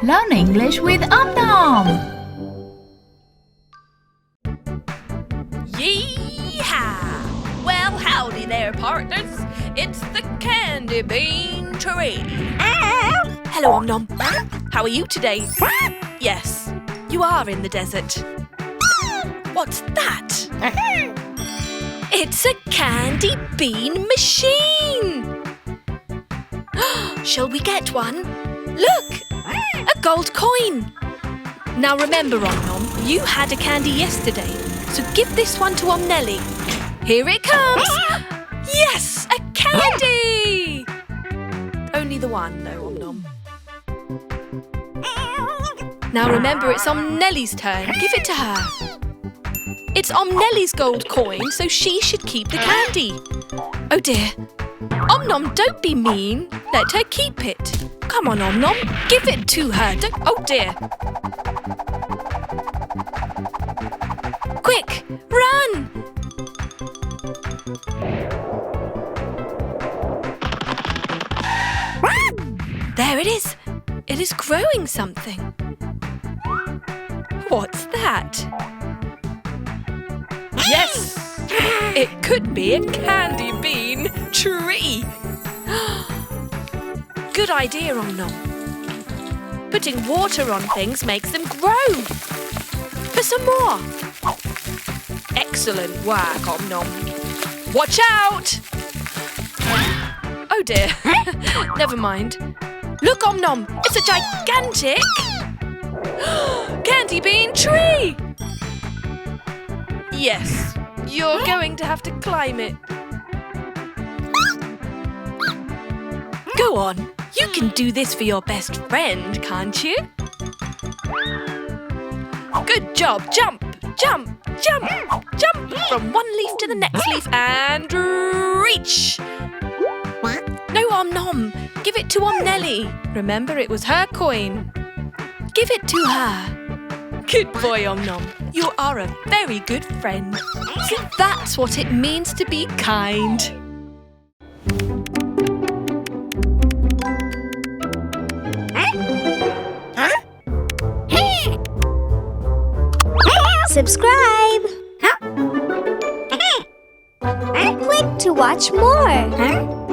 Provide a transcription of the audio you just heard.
Learn English with Om Nom. Yeehaw! Well, howdy there, partners. It's the candy bean tree. Hello, Om Nom. How are you today? Yes, you are in the desert. What's that? It's a candy bean machine. Shall we get one? Look! A gold coin! Now remember, Om Nom, you had a candy yesterday, so give this one to Om Nelle. Here it comes! Yes! A candy! Only the one, though, Om Nom. Now remember, it's Om Nelle's turn. Give it to her. It's Om Nelle's gold coin, so she should keep the candy. Oh dear. Om Nom, don't be mean. Let her keep it. Come on, Om Nom. Give it to her. Oh dear. Quick, run! There it is. It is growing something. What's that? Yes! It could be a candy bean tree. Good idea, Om Nom. Putting water on things makes them grow. For some more. Excellent work, Om Nom. Watch out! Oh dear. Never mind. Look, Om Nom, it's a gigantic candy bean tree. Yes, you're going to have to climb it. Go on, you can do this for your best friend, can't you? Good job, jump, jump, jump, jump from one leaf to the next leaf and reach. No, Om Nom, give it to Om Nelle. Remember, it was her coin. Give it to her. Good boy, Om Nom. You are a very good friend. So that's what it means to be kind. Subscribe! Click to watch more!